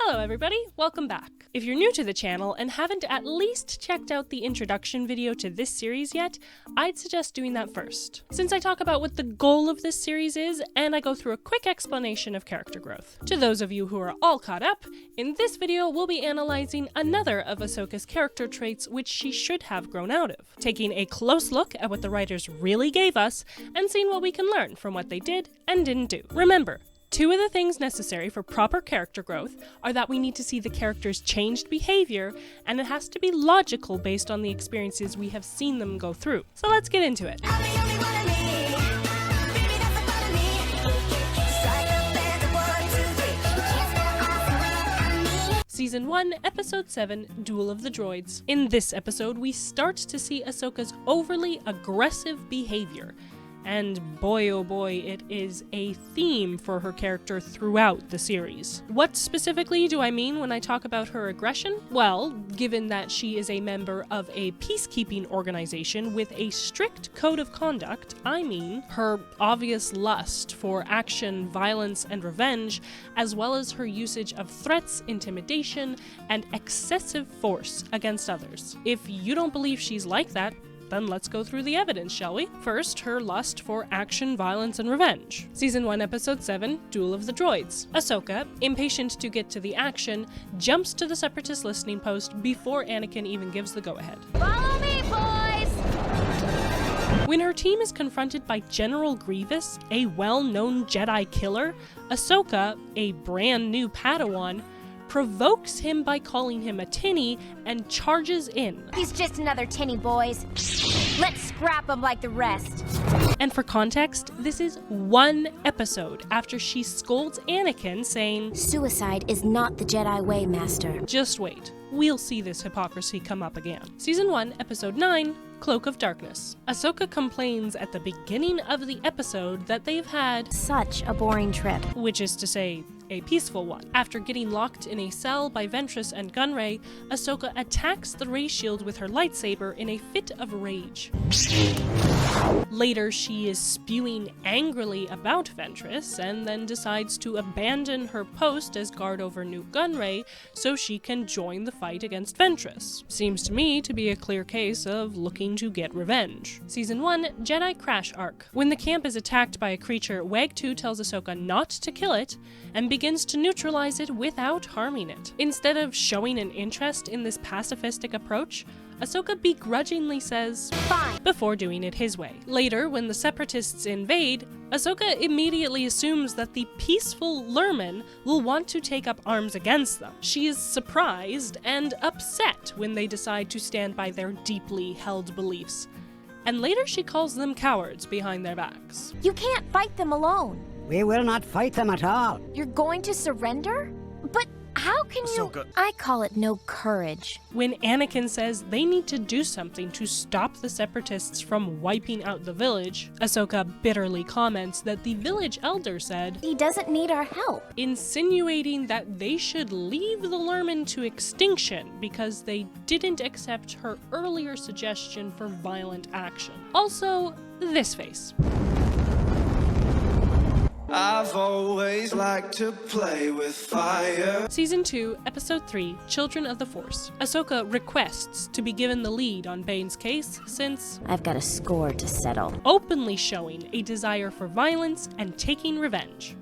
Hello everybody, welcome back. If you're new to the channel and haven't at least checked out the introduction video to this series yet, I'd suggest doing that first, since I talk about what the goal of this series is, and I go through a quick explanation of character growth. To those of you who are all caught up, in this video we'll be analyzing another of Ahsoka's character traits which she should have grown out of, taking a close look at what the writers really gave us, and seeing what we can learn from what they did and didn't do. Remember, two of the things necessary for proper character growth are that we need to see the character's changed behavior, and it has to be logical based on the experiences we have seen them go through. So let's get into it. Season 1, Episode 7, Duel of the Droids. In this episode, we start to see Ahsoka's overly aggressive behavior. And boy oh boy, it is a theme for her character throughout the series. What specifically do I mean when I talk about her aggression? Well, given that she is a member of a peacekeeping organization with a strict code of conduct, I mean her obvious lust for action, violence, and revenge, as well as her usage of threats, intimidation, and excessive force against others. If you don't believe she's like that, then let's go through the evidence, shall we? First, her lust for action, violence, and revenge. Season 1, Episode 7, Duel of the Droids. Ahsoka, impatient to get to the action, jumps to the Separatist listening post before Anakin even gives the go-ahead. Follow me, boys! When her team is confronted by General Grievous, a well-known Jedi killer, Ahsoka, a brand new Padawan, provokes him by calling him a tinny and charges in. He's just another tinny, boys. Let's scrap him like the rest. And for context, this is one episode after she scolds Anakin, saying, "Suicide is not the Jedi way, Master." Just wait, we'll see this hypocrisy come up again. Season 1, Episode 9, Cloak of Darkness. Ahsoka complains at the beginning of the episode that they've had such a boring trip. Which is to say, a peaceful one. After getting locked in a cell by Ventress and Gunray, Ahsoka attacks the ray shield with her lightsaber in a fit of rage. Later, she is spewing angrily about Ventress, and then decides to abandon her post as guard over New Gunray so she can join the fight against Ventress. Seems to me to be a clear case of looking to get revenge. Season 1, Jedi Crash Arc. When the camp is attacked by a creature, Wag-2 tells Ahsoka not to kill it, and begins to neutralize it without harming it. Instead of showing an interest in this pacifistic approach, Ahsoka begrudgingly says, "Fine," before doing it his way. Later, when the Separatists invade, Ahsoka immediately assumes that the peaceful Lurmen will want to take up arms against them. She is surprised and upset when they decide to stand by their deeply held beliefs. And later she calls them cowards behind their backs. You can't fight them alone. We will not fight them at all. You're going to surrender? But how can you— Ahsoka. I call it no courage. When Anakin says they need to do something to stop the Separatists from wiping out the village, Ahsoka bitterly comments that the village elder said, He doesn't need our help. insinuating that they should leave the Lurmen to extinction because they didn't accept her earlier suggestion for violent action. Also, this face. I've always liked to play with fire. Season 2, Episode 3, Children of the Force. Ahsoka requests to be given the lead on Bane's case since I've got a score to settle. openly showing a desire for violence and taking revenge.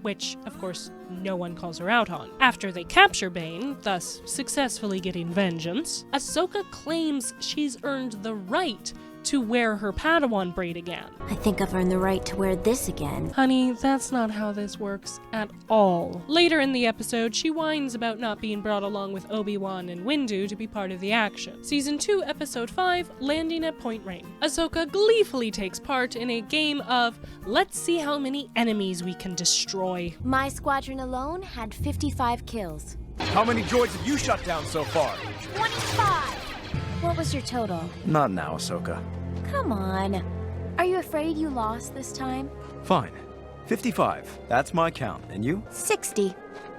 Which, of course, no one calls her out on. After they capture Bane, thus successfully getting vengeance, Ahsoka claims she's earned the right to wear her Padawan braid again. I think I've earned the right to wear this again. Honey, that's not how this works at all. Later in the episode, she whines about not being brought along with Obi-Wan and Windu to be part of the action. Season 2, Episode 5, Landing at Point Rain. Ahsoka gleefully takes part in a game of let's see how many enemies we can destroy. My squadron alone had 55 kills. How many droids have you shut down so far? 25! What was your total? Not now, Ahsoka. Come on. Are you afraid you lost this time? Fine. 55. That's my count. And you? 60.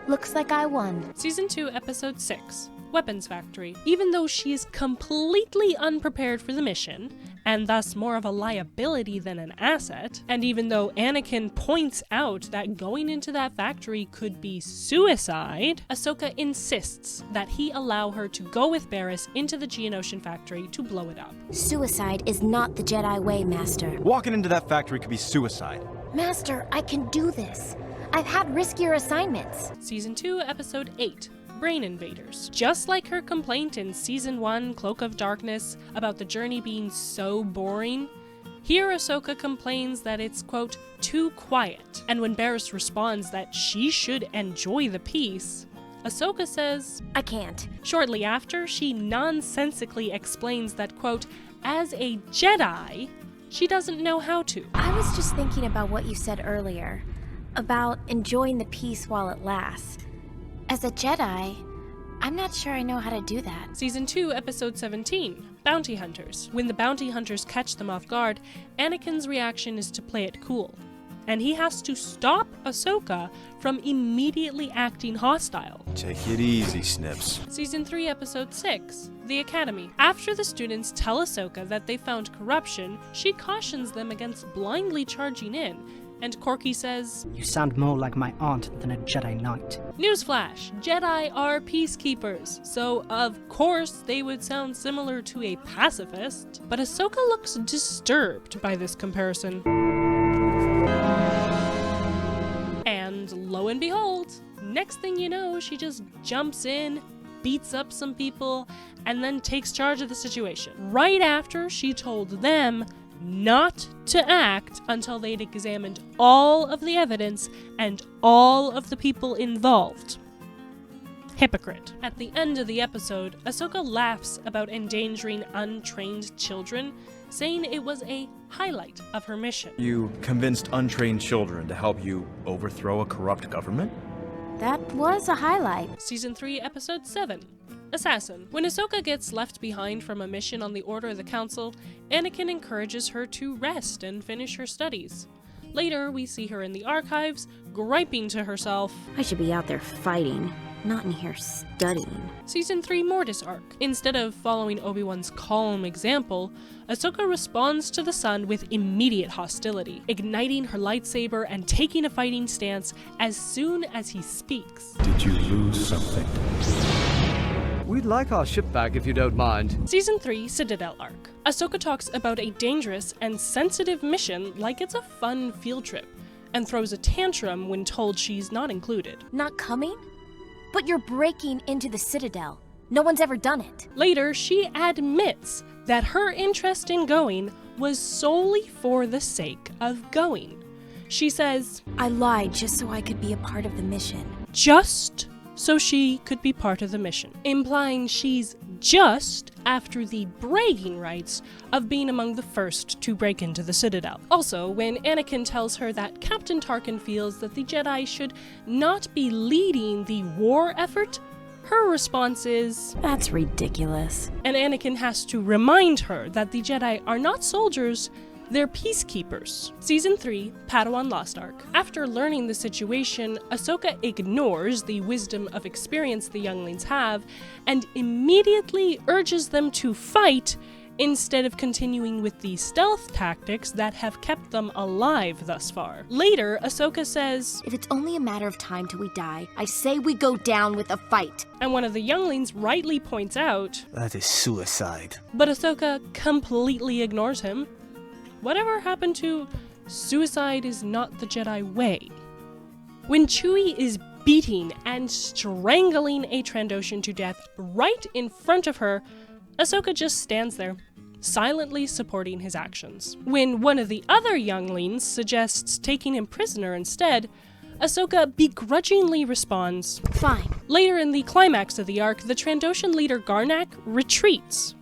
Looks like I won. Season 2, Episode 6, Weapons Factory. Even though she is completely unprepared for the mission, and thus more of a liability than an asset. And even though Anakin points out that going into that factory could be suicide, Ahsoka insists that he allow her to go with Barriss into the Geonosian factory to blow it up. Suicide is not the Jedi way, Master. Walking into that factory could be suicide. Master, I can do this. I've had riskier assignments. Season 2, Episode 8. Brain Invaders. Just like her complaint in Season 1, Cloak of Darkness, about the journey being so boring, here Ahsoka complains that it's, quote, too quiet. And when Barriss responds that she should enjoy the peace, Ahsoka says, I can't. Shortly after, she nonsensically explains that, quote, as a Jedi, she doesn't know how to. I was just thinking about what you said earlier, about enjoying the peace while it lasts. As a Jedi, I'm not sure I know how to do that. Season 2, Episode 17, Bounty Hunters. When the bounty hunters catch them off guard, Anakin's reaction is to play it cool, and he has to stop Ahsoka from immediately acting hostile. Take it easy, Snips. Season 3, Episode 6, The Academy. After the students tell Ahsoka that they found corruption, she cautions them against blindly charging in, and Corky says, You sound more like my aunt than a Jedi Knight. Newsflash, Jedi are peacekeepers, so of course they would sound similar to a pacifist, but Ahsoka looks disturbed by this comparison. And lo and behold, next thing you know, she just jumps in, beats up some people, and then takes charge of the situation. Right after she told them not to act until they'd examined all of the evidence and all of the people involved. Hypocrite. At the end of the episode, Ahsoka laughs about endangering untrained children, saying it was a highlight of her mission. You convinced untrained children to help you overthrow a corrupt government? That was a highlight. Season 3, Episode 7, Assassin. When Ahsoka gets left behind from a mission on the Order of the Council, Anakin encourages her to rest and finish her studies. Later, we see her in the archives, griping to herself, I should be out there fighting, not in here studying. Season 3 Mortis arc. Instead of following Obi-Wan's calm example, Ahsoka responds to the son with immediate hostility, igniting her lightsaber and taking a fighting stance as soon as he speaks. Did you lose something? We'd like our ship back if you don't mind. Season 3 Citadel arc. Ahsoka talks about a dangerous and sensitive mission like it's a fun field trip, and throws a tantrum when told she's not included. Not coming? But you're breaking into the Citadel. No one's ever done it. Later, she admits that her interest in going was solely for the sake of going. She says, I lied just so I could be a part of the mission. just so she could be part of the mission, implying she's just after the bragging rights of being among the first to break into the Citadel. Also, when Anakin tells her that Captain Tarkin feels that the Jedi should not be leading the war effort, her response is, That's ridiculous. and Anakin has to remind her that the Jedi are not soldiers, they're peacekeepers. Season 3, Padawan Lost Arc. After learning the situation, Ahsoka ignores the wisdom of experience the younglings have and immediately urges them to fight instead of continuing with the stealth tactics that have kept them alive thus far. Later, Ahsoka says, If it's only a matter of time till we die, I say we go down with a fight. and one of the younglings rightly points out, That is suicide. but Ahsoka completely ignores him. Whatever happened to suicide is not the Jedi way? When Chewie is beating and strangling a Trandoshan to death right in front of her, Ahsoka just stands there, silently supporting his actions. When one of the other younglings suggests taking him prisoner instead, Ahsoka begrudgingly responds. Fine. Later in the climax of the arc, the Trandoshan leader Garnak retreats,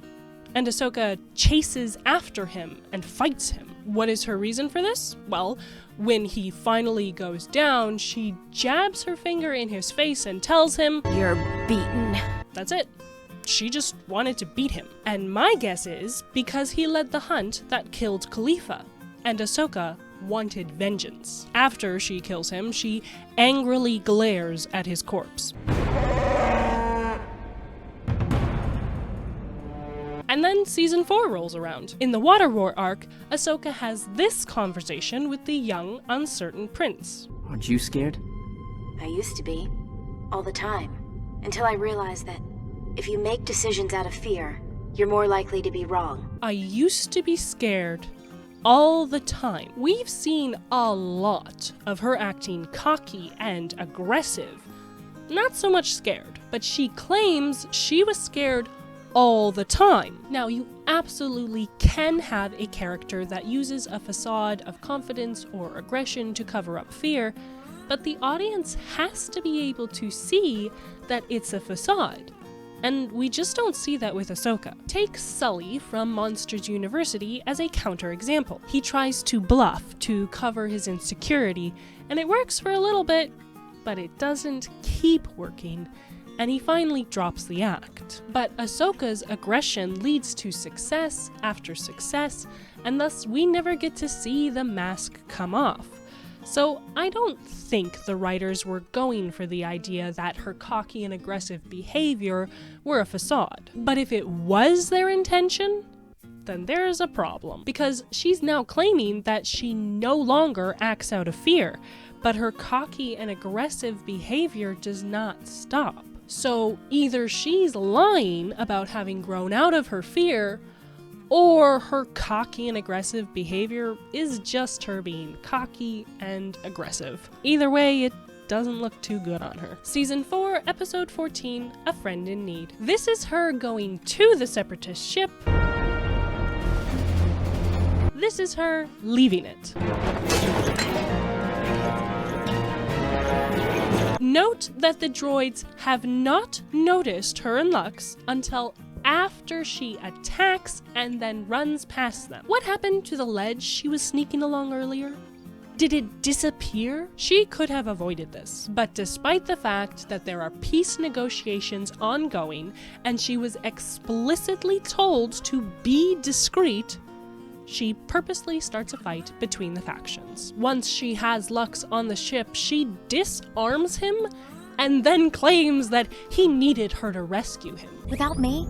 and Ahsoka chases after him and fights him. What is her reason for this? Well, when he finally goes down, she jabs her finger in his face and tells him, You're beaten. that's it. She just wanted to beat him. And my guess is because he led the hunt that killed Khalifa, and Ahsoka wanted vengeance. After she kills him, she angrily glares at his corpse. And then season 4 rolls around. In the Water War arc, Ahsoka has this conversation with the young, uncertain prince. Aren't you scared? I used to be. All the time. Until I realized that if you make decisions out of fear, you're more likely to be wrong. I used to be scared all the time. We've seen a lot of her acting cocky and aggressive. Not so much scared, but she claims she was scared all the time. Now, you absolutely can have a character that uses a facade of confidence or aggression to cover up fear, but the audience has to be able to see that it's a facade. And we just don't see that with Ahsoka. Take Sully from Monsters University as a counterexample. He tries to bluff to cover his insecurity, and it works for a little bit, but it doesn't keep working, and he finally drops the act. But Ahsoka's aggression leads to success after success, and thus we never get to see the mask come off. So I don't think the writers were going for the idea that her cocky and aggressive behavior were a facade. But if it was their intention, then there's a problem. Because she's now claiming that she no longer acts out of fear, but her cocky and aggressive behavior does not stop. So either she's lying about having grown out of her fear, or her cocky and aggressive behavior is just her being cocky and aggressive. Either way, it doesn't look too good on her. Season 4, Episode 14, A Friend in Need. This is her going to the Separatist ship. This is her leaving it. Note that the droids have not noticed her and Lux until after she attacks and then runs past them. What happened to the ledge she was sneaking along earlier? Did it disappear? She could have avoided this, but despite the fact that there are peace negotiations ongoing and she was explicitly told to be discreet, she purposely starts a fight between the factions. Once she has Lux on the ship, she disarms him and then claims that he needed her to rescue him. Without me?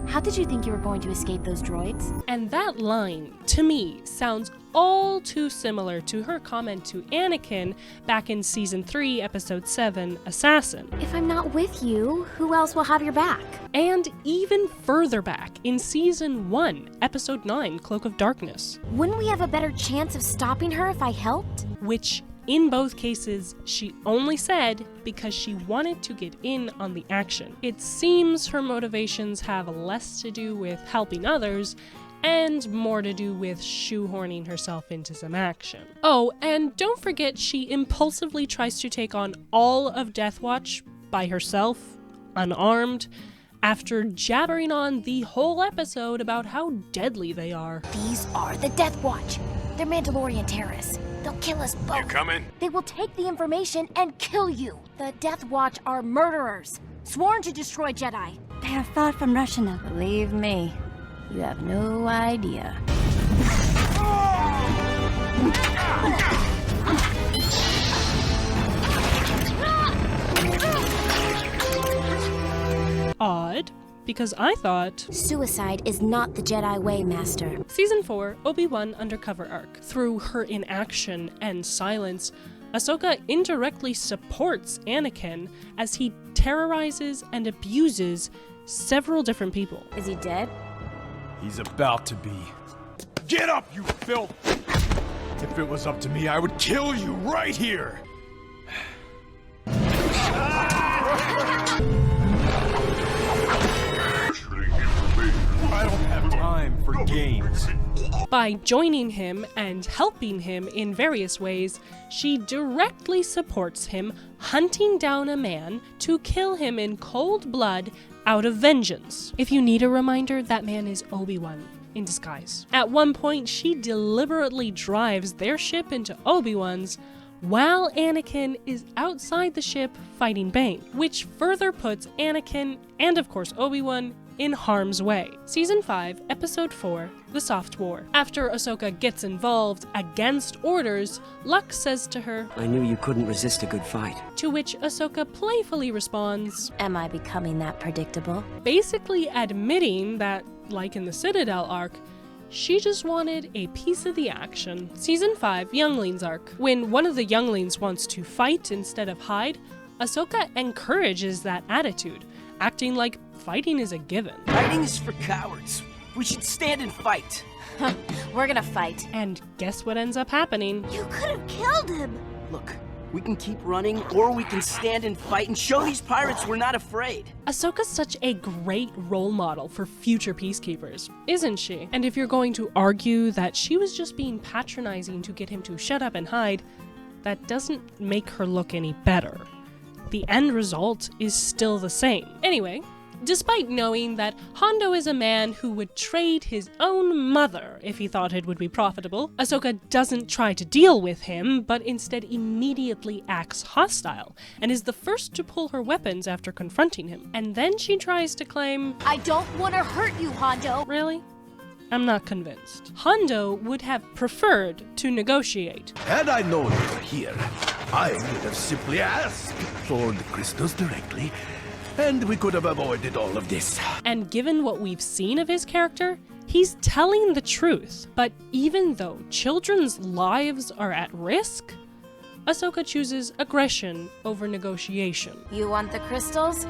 How did you think you were going to escape those droids? And that line, to me, sounds all too similar to her comment to Anakin back in Season 3, Episode 7, Assassin. If I'm not with you, who else will have your back? And even further back in Season 1, Episode 9, Cloak of Darkness. Wouldn't we have a better chance of stopping her if I helped? Which, in both cases, she only said because she wanted to get in on the action. It seems her motivations have less to do with helping others and more to do with shoehorning herself into some action. Oh, and don't forget she impulsively tries to take on all of Death Watch by herself, unarmed, after jabbering on the whole episode about how deadly they are. These are the Death Watch. They're Mandalorian terrorists. They'll kill us both. You coming? They will take the information and kill you. The Death Watch are murderers, sworn to destroy Jedi. They are far from rational. Believe me, you have no idea. Odd, because I thought... Suicide is not the Jedi way, Master. Season 4, Obi-Wan Undercover Arc. Through her inaction and silence, Ahsoka indirectly supports Anakin as he terrorizes and abuses several different people. Is he dead? He's about to be. Get up, you filth! If it was up to me, I would kill you right here! I don't have time for games. By joining him and helping him in various ways, she directly supports him hunting down a man to kill him in cold blood out of vengeance. If you need a reminder, that man is Obi-Wan in disguise. At one point, she deliberately drives their ship into Obi-Wan's while Anakin is outside the ship fighting Bane, which further puts Anakin, and of course Obi-Wan, in harm's way. Season 5, Episode 4, The Soft War. After Ahsoka gets involved against orders, Lux says to her, I knew you couldn't resist a good fight. to which Ahsoka playfully responds, Am I becoming that predictable? basically admitting that, like in the Citadel arc, she just wanted a piece of the action. Season 5, Younglings arc. When one of the younglings wants to fight instead of hide, Ahsoka encourages that attitude, acting like fighting is a given. Fighting is for cowards. We should stand and fight. We're gonna fight. And guess what ends up happening? You could have killed him! Look, we can keep running, or we can stand and fight and show these pirates we're not afraid. Ahsoka's such a great role model for future peacekeepers, isn't she? And if you're going to argue that she was just being patronizing to get him to shut up and hide, that doesn't make her look any better. The end result is still the same. Anyway, despite knowing that Hondo is a man who would trade his own mother if he thought it would be profitable, Ahsoka doesn't try to deal with him, but instead immediately acts hostile, and is the first to pull her weapons after confronting him. And then she tries to claim, I don't want to hurt you, Hondo! really? I'm not convinced. Hondo would have preferred to negotiate. Had I known you were here, I would have simply asked for the crystals directly, and we could have avoided all of this. And given what we've seen of his character, he's telling the truth. But even though children's lives are at risk, Ahsoka chooses aggression over negotiation. You want the crystals?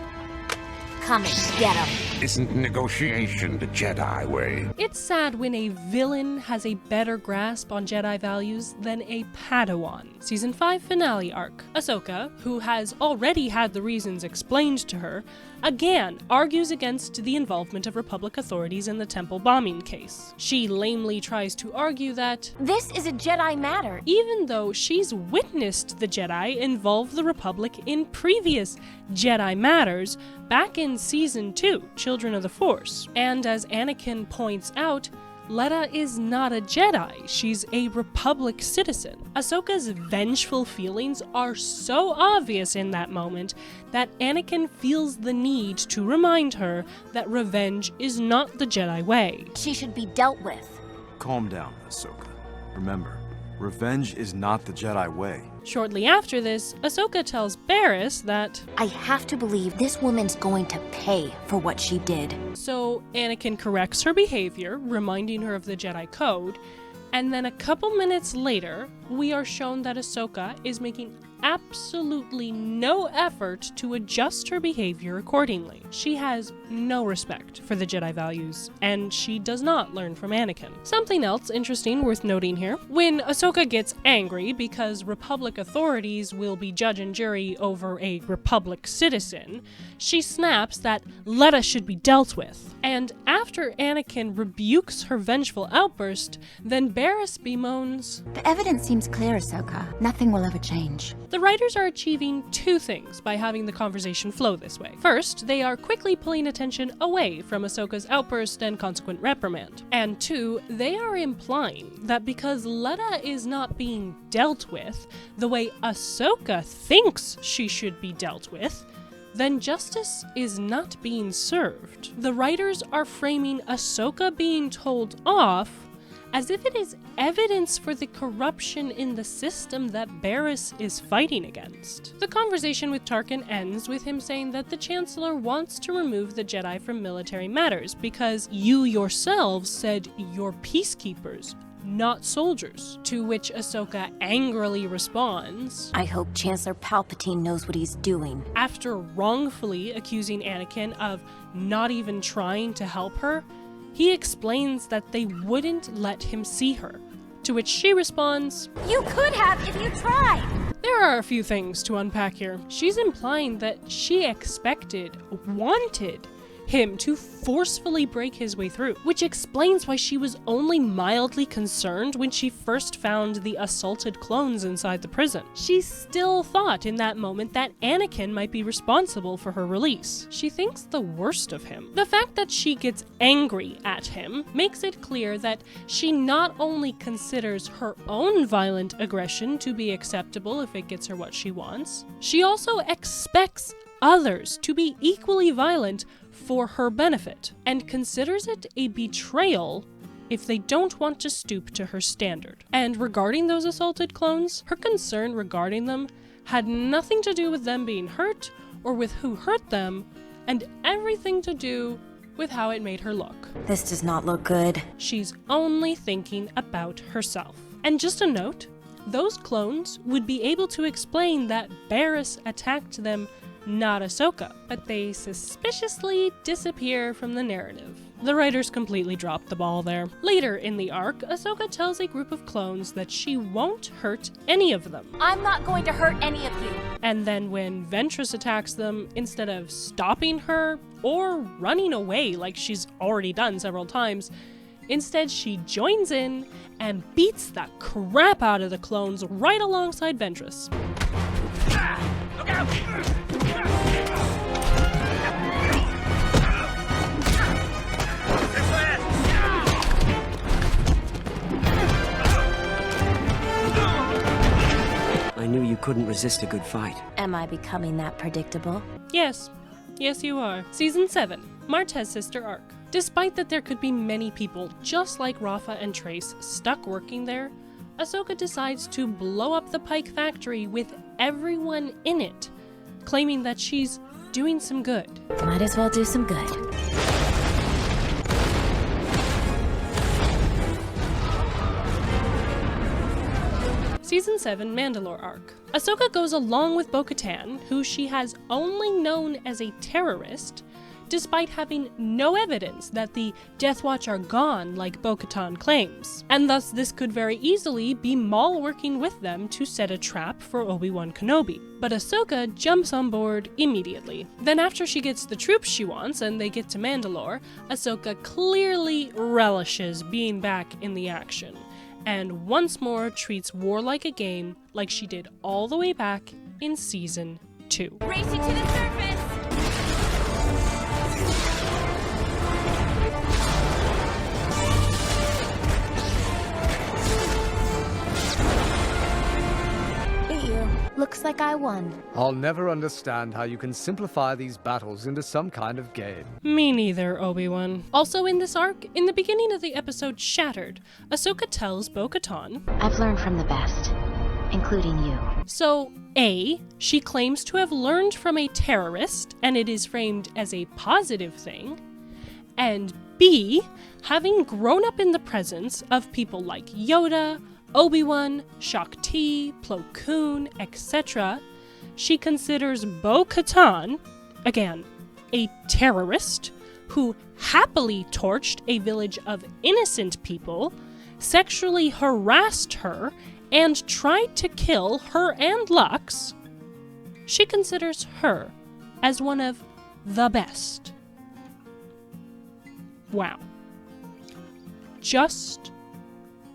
Come and get them. Isn't negotiation the Jedi way? It's sad when a villain has a better grasp on Jedi values than a Padawan. Season 5 finale arc. Ahsoka, who has already had the reasons explained to her, again argues against the involvement of Republic authorities in the temple bombing case. She lamely tries to argue that This is a Jedi matter. even though she's witnessed the Jedi involve the Republic in previous Jedi matters back in Season 2, Children of the Force. And as Anakin points out, Letta is not a Jedi, she's a Republic citizen. Ahsoka's vengeful feelings are so obvious in that moment that Anakin feels the need to remind her that revenge is not the Jedi way. She should be dealt with. Calm down, Ahsoka. Remember, revenge is not the Jedi way. Shortly after this, Ahsoka tells Barriss that, I have to believe this woman's going to pay for what she did. so Anakin corrects her behavior, reminding her of the Jedi Code, and then a couple minutes later, we are shown that Ahsoka is making absolutely no effort to adjust her behavior accordingly. She has no respect for the Jedi values, and she does not learn from Anakin. Something else interesting worth noting here, when Ahsoka gets angry because Republic authorities will be judge and jury over a Republic citizen, she snaps that Letta should be dealt with. And after Anakin rebukes her vengeful outburst, then Barriss bemoans, The evidence seems clear, Ahsoka. Nothing will ever change. the writers are achieving two things by having the conversation flow this way. First, they are quickly pulling attention away from Ahsoka's outburst and consequent reprimand. And two, they are implying that because Letta is not being dealt with the way Ahsoka thinks she should be dealt with, then justice is not being served. The writers are framing Ahsoka being told off as if it is evidence for the corruption in the system that Barriss is fighting against. The conversation with Tarkin ends with him saying that the Chancellor wants to remove the Jedi from military matters because you yourselves said you're peacekeepers, not soldiers. To which Ahsoka angrily responds, I hope Chancellor Palpatine knows what he's doing. after wrongfully accusing Anakin of not even trying to help her, he explains that they wouldn't let him see her, to which she responds, You could have if you tried! there are a few things to unpack here. She's implying that she expected, wanted him to forcefully break his way through, which explains why she was only mildly concerned when she first found the assaulted clones inside the prison. She still thought in that moment that Anakin might be responsible for her release. She thinks the worst of him. The fact that she gets angry at him makes it clear that she not only considers her own violent aggression to be acceptable if it gets her what she wants, she also expects others to be equally violent for her benefit, and considers it a betrayal if they don't want to stoop to her standard. And regarding those assaulted clones, her concern regarding them had nothing to do with them being hurt or with who hurt them, and everything to do with how it made her look. This does not look good. She's only thinking about herself. And just a note, those clones would be able to explain that Barriss attacked them, not Ahsoka, but they suspiciously disappear from the narrative. The writers completely dropped the ball there. Later in the arc, Ahsoka tells a group of clones that she won't hurt any of them. I'm not going to hurt any of you. And then when Ventress attacks them, instead of stopping her or running away like she's already done several times, instead she joins in and beats the crap out of the clones right alongside Ventress. Look out! I knew you couldn't resist a good fight. Am I becoming that predictable? Yes. Yes, you are. Season 7, Martez Sister Arc. Despite that there could be many people just like Rafa and Trace stuck working there, Ahsoka decides to blow up the Pike factory with everyone in it, claiming that she's doing some good. Might as well do some good. Season 7 Mandalore Arc. Ahsoka goes along with Bo-Katan, who she has only known as a terrorist, despite having no evidence that the Death Watch are gone like Bo-Katan claims. And thus this could very easily be Maul working with them to set a trap for Obi-Wan Kenobi. But Ahsoka jumps on board immediately. Then after she gets the troops she wants and they get to Mandalore, Ahsoka clearly relishes being back in the action, and once more treats war like a game, like she did all the way back in Season 2. Racing to the surface! Beat you. Looks like I won. I'll never understand how you can simplify these battles into some kind of game. Me neither, Obi-Wan. Also in this arc, in the beginning of the episode Shattered, Ahsoka tells Bo-Katan, I've learned from the best, including you. so A, she claims to have learned from a terrorist, and it is framed as a positive thing, and B, having grown up in the presence of people like Yoda, Obi-Wan, Shakti, Plo Koon, etc., she considers Bo-Katan, again, a terrorist who happily torched a village of innocent people, sexually harassed her, and tried to kill her and Lux. She considers her as one of the best. Wow. Just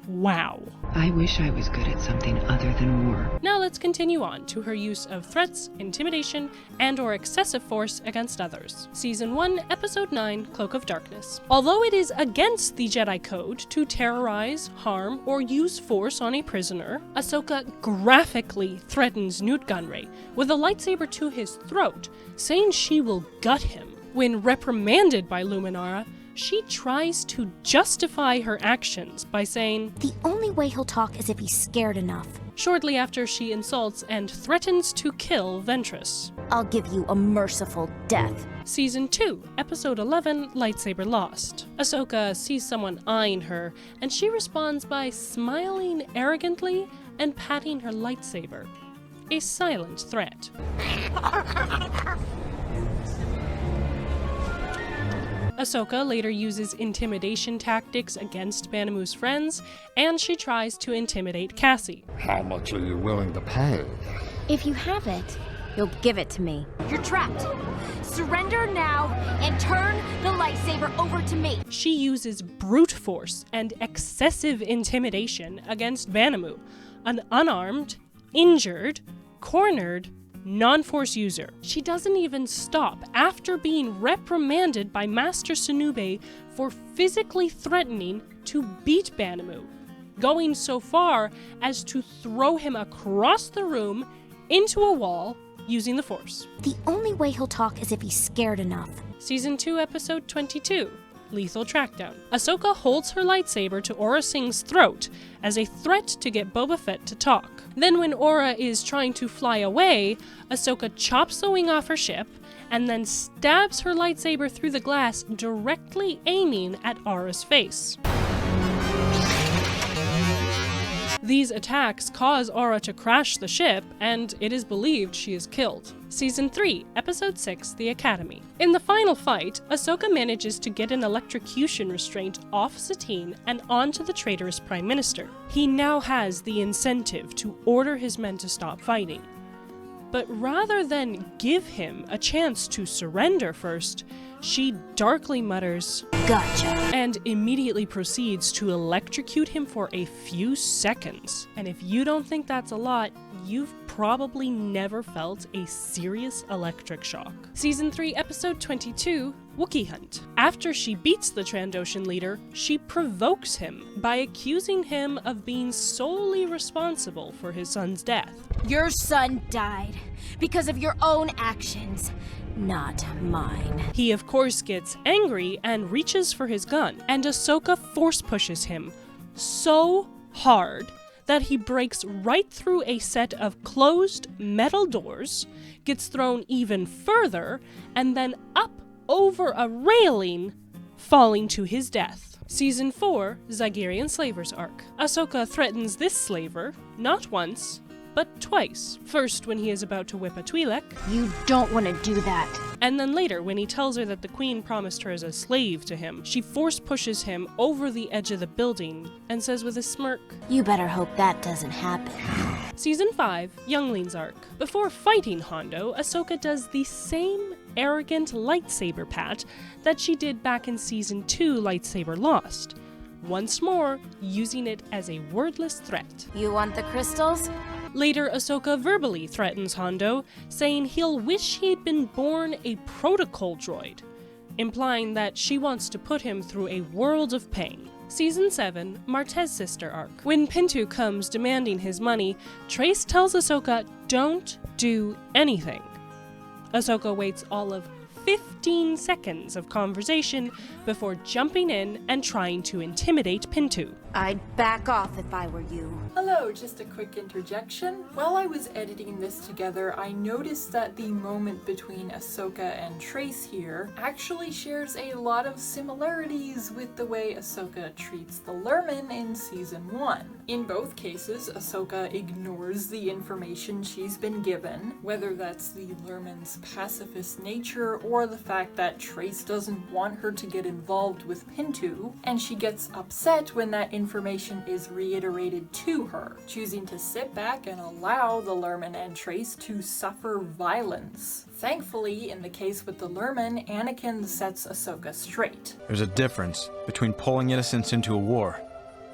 wow. I wish I was good at something other than war. Now let's continue on to her use of threats, intimidation, and/or excessive force against others. Season 1, Episode 9, Cloak of Darkness. Although it is against the Jedi Code to terrorize, harm, or use force on a prisoner, Ahsoka graphically threatens Newt Gunray with a lightsaber to his throat, saying she will gut him. When reprimanded by Luminara, she tries to justify her actions by saying, The only way he'll talk is if he's scared enough. Shortly after she insults and threatens to kill Ventress. I'll give you a merciful death. Season 2, Episode 11, Lightsaber Lost. Ahsoka sees someone eyeing her, and she responds by smiling arrogantly and patting her lightsaber. A silent threat. Ahsoka later uses intimidation tactics against Banamu's friends, and she tries to intimidate Cassie. How much are you willing to pay? If you have it, you'll give it to me. You're trapped. Surrender now and turn the lightsaber over to me. She uses brute force and excessive intimidation against Banamu, an unarmed, injured, cornered, non-force user. She doesn't even stop after being reprimanded by Master Sunube for physically threatening to beat Banamu, going so far as to throw him across the room into a wall using the Force. The only way he'll talk is if he's scared enough. Season 2, Episode 22, Lethal Trackdown. Ahsoka holds her lightsaber to Aurra Singh's throat as a threat to get Boba Fett to talk. Then when Aurra is trying to fly away, Ahsoka chops the wing off her ship and then stabs her lightsaber through the glass, directly aiming at Aurra's face. These attacks cause Aurra to crash the ship, and it is believed she is killed. Season 3, Episode 6, The Academy. In the final fight, Ahsoka manages to get an electrocution restraint off Satine and onto the traitorous Prime Minister. He now has the incentive to order his men to stop fighting. But rather than give him a chance to surrender first, she darkly mutters, "Gotcha," and immediately proceeds to electrocute him for a few seconds. And if you don't think that's a lot, you've probably never felt a serious electric shock. Season 3, Episode 22, Wookiee Hunt. After she beats the Trandoshan leader, she provokes him by accusing him of being solely responsible for his son's death. Your son died because of your own actions, not mine. He of course gets angry and reaches for his gun, and Ahsoka force pushes him so hard that he breaks right through a set of closed metal doors, gets thrown even further, and then up over a railing, falling to his death. Season 4, Zygerian Slaver's Arc. Ahsoka threatens this slaver, not once, but twice. First, when he is about to whip a Twi'lek. You don't want to do that. And then later, when he tells her that the Queen promised her as a slave to him, she force pushes him over the edge of the building and says with a smirk, "You better hope that doesn't happen." Season 5, Youngling's Arc. Before fighting Hondo, Ahsoka does the same arrogant lightsaber pat that she did back in Season 2, Lightsaber Lost. Once more, using it as a wordless threat. You want the crystals? Later, Ahsoka verbally threatens Hondo, saying he'll wish he'd been born a protocol droid, implying that she wants to put him through a world of pain. Season 7, Martez Sister Arc. When Pintu comes demanding his money, Trace tells Ahsoka, "Don't do anything." Ahsoka waits all of 15 seconds of conversation before jumping in and trying to intimidate Pintu. I'd back off if I were you. Hello, just a quick interjection. While I was editing this together, I noticed that the moment between Ahsoka and Trace here actually shares a lot of similarities with the way Ahsoka treats the Lurmen in Season 1. In both cases, Ahsoka ignores the information she's been given, whether that's the Lurmen's pacifist nature or the fact that Trace doesn't want her to get involved with Pintu, and she gets upset when that information is reiterated to her, choosing to sit back and allow the Lurmen and Trace to suffer violence. Thankfully, in the case with the Lurmen, Anakin sets Ahsoka straight. There's a difference between pulling innocents into a war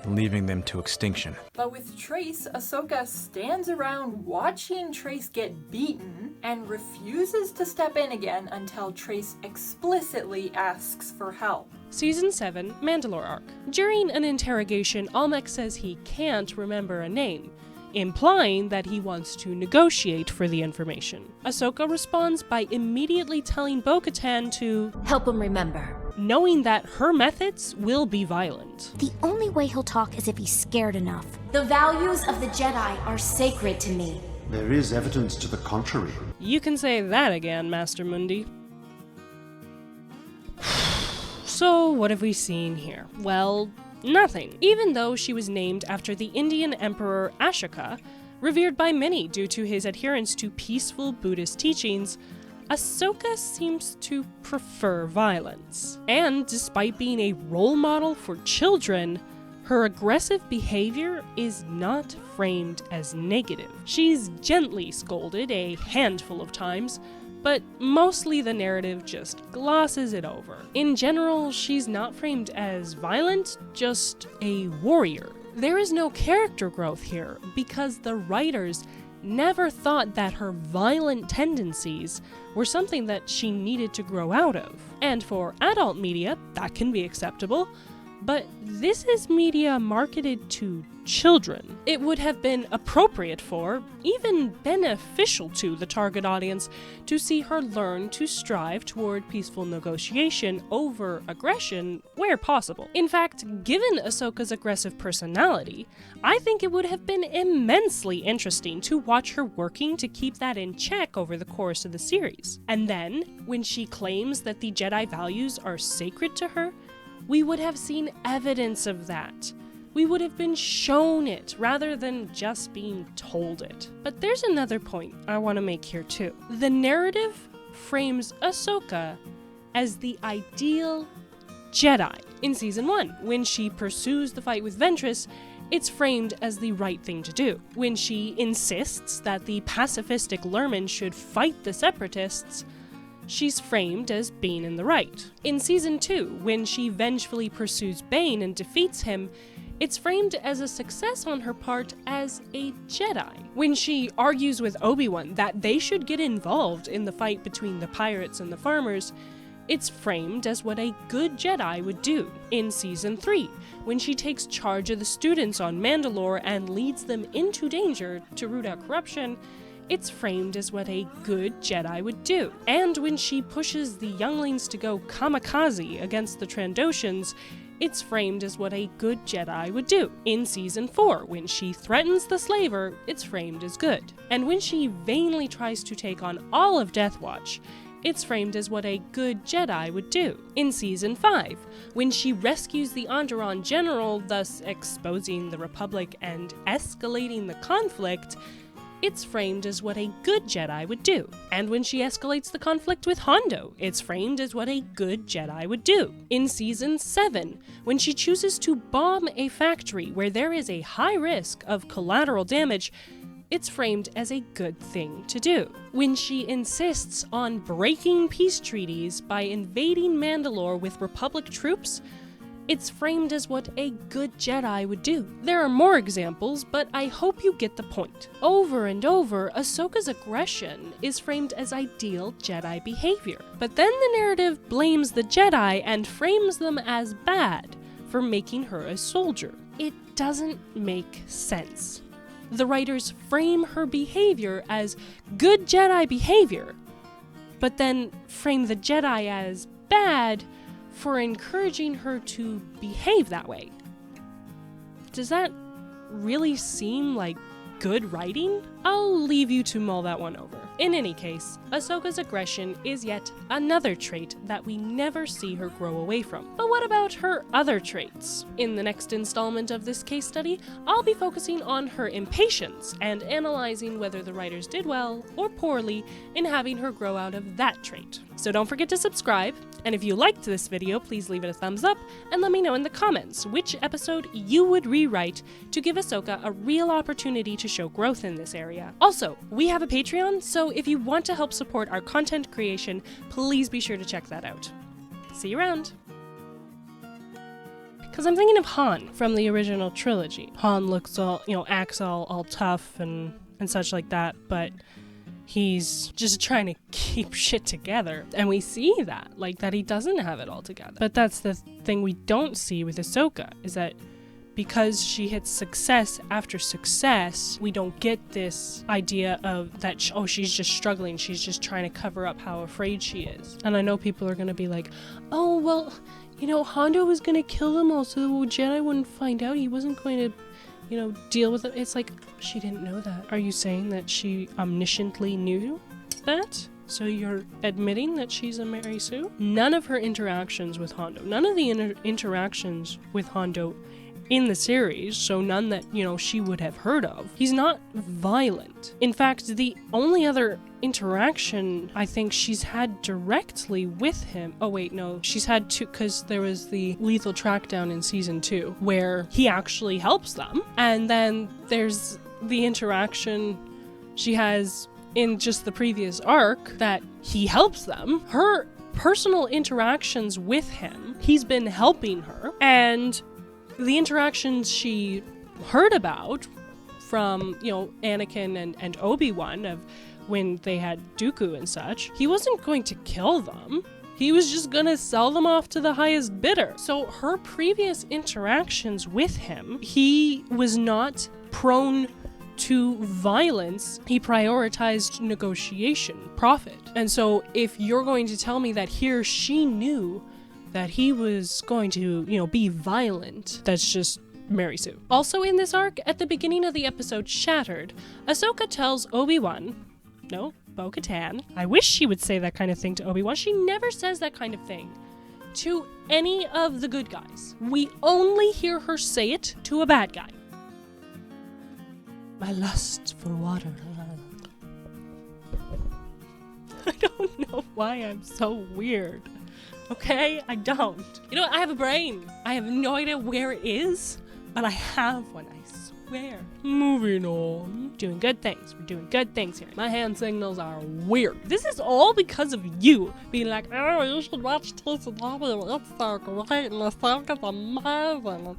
and leaving them to extinction. But with Trace, Ahsoka stands around watching Trace get beaten and refuses to step in again until Trace explicitly asks for help. Season 7, Mandalore Arc. During an interrogation, Almec says he can't remember a name, implying that he wants to negotiate for the information. Ahsoka responds by immediately telling Bo-Katan to help him remember, knowing that her methods will be violent. The only way he'll talk is if he's scared enough. The values of the Jedi are sacred to me. There is evidence to the contrary. You can say that again, Master Mundi. So, what have we seen here? Well, nothing. Even though she was named after the Indian Emperor Ashoka, revered by many due to his adherence to peaceful Buddhist teachings, Ahsoka seems to prefer violence. And despite being a role model for children, her aggressive behavior is not framed as negative. She's gently scolded a handful of times, but mostly the narrative just glosses it over. In general, she's not framed as violent, just a warrior. There is no character growth here because the writers never thought that her violent tendencies were something that she needed to grow out of. And for adult media, that can be acceptable, But this is media marketed to children. It would have been appropriate for, even beneficial to, the target audience to see her learn to strive toward peaceful negotiation over aggression where possible. In fact, given Ahsoka's aggressive personality, I think it would have been immensely interesting to watch her working to keep that in check over the course of the series. And then, when she claims that the Jedi values are sacred to her, we would have seen evidence of that. We would have been shown it, rather than just being told it. But there's another point I want to make here too. The narrative frames Ahsoka as the ideal Jedi. In Season 1, when she pursues the fight with Ventress, it's framed as the right thing to do. When she insists that the pacifistic Lurmen should fight the Separatists, she's framed as being in the right. In Season 2, when she vengefully pursues Bane and defeats him, it's framed as a success on her part as a Jedi. When she argues with Obi-Wan that they should get involved in the fight between the pirates and the farmers, it's framed as what a good Jedi would do. In Season 3, when she takes charge of the students on Mandalore and leads them into danger to root out corruption, it's framed as what a good Jedi would do. And when she pushes the younglings to go kamikaze against the Trandoshans, it's framed as what a good Jedi would do. In Season 4, when she threatens the slaver, it's framed as good. And when she vainly tries to take on all of Death Watch, it's framed as what a good Jedi would do. In Season 5, when she rescues the Onderon general, thus exposing the Republic and escalating the conflict, it's framed as what a good Jedi would do. And when she escalates the conflict with Hondo, it's framed as what a good Jedi would do. In Season 7, when she chooses to bomb a factory where there is a high risk of collateral damage, it's framed as a good thing to do. When she insists on breaking peace treaties by invading Mandalore with Republic troops, it's framed as what a good Jedi would do. There are more examples, but I hope you get the point. Over and over, Ahsoka's aggression is framed as ideal Jedi behavior. But then the narrative blames the Jedi and frames them as bad for making her a soldier. It doesn't make sense. The writers frame her behavior as good Jedi behavior, but then frame the Jedi as bad for encouraging her to behave that way. Does that really seem like good writing? I'll leave you to mull that one over. In any case, Ahsoka's aggression is yet another trait that we never see her grow away from. But what about her other traits? In the next installment of this case study, I'll be focusing on her impatience and analyzing whether the writers did well or poorly in having her grow out of that trait. So don't forget to subscribe, and if you liked this video, please leave it a thumbs up and let me know in the comments which episode you would rewrite to give Ahsoka a real opportunity to show growth in this area. Also, we have a Patreon, so if you want to help support our content creation, please be sure to check that out. See you around! Because I'm thinking of Han from the original trilogy. Han looks all, acts all tough and such like that, but he's just trying to keep shit together. And we see that he doesn't have it all together. But that's the thing we don't see with Ahsoka, is that because she hits success after success, we don't get this idea of that, she's just struggling, she's just trying to cover up how afraid she is. And I know people are going to be like, oh, well, Hondo was going to kill them all so the Jedi wouldn't find out, he wasn't going to, deal with it. It's like, she didn't know that. Are you saying that she omnisciently knew that? So you're admitting that she's a Mary Sue? None of her interactions with Hondo, none of the interactions with Hondo in the series, so none that, she would have heard of. He's not violent. In fact, the only other interaction I think she's had directly with him, she's had two, because there was the lethal trackdown in Season 2, where he actually helps them, and then there's the interaction she has in just the previous arc that he helps them. Her personal interactions with him, he's been helping her, and the interactions she heard about from, Anakin and Obi-Wan of when they had Dooku and such, he wasn't going to kill them. He was just gonna sell them off to the highest bidder. So her previous interactions with him, he was not prone to violence. He prioritized negotiation, profit. And so if you're going to tell me that here she knew that he was going to, be violent, that's just Mary Sue. Also in this arc, at the beginning of the episode Shattered, Ahsoka tells Obi-Wan, no, Bo-Katan, I wish she would say that kind of thing to Obi-Wan. She never says that kind of thing to any of the good guys. We only hear her say it to a bad guy. My lust for water. I don't know why I'm so weird. Okay? I don't. You know what? I have a brain. I have no idea where it is, but I have one, I swear. Moving on. Doing good things. We're doing good things here. My hand signals are weird. This is all because of you being like, oh, you should watch Tales of Bobby. It's so great and the song is amazing.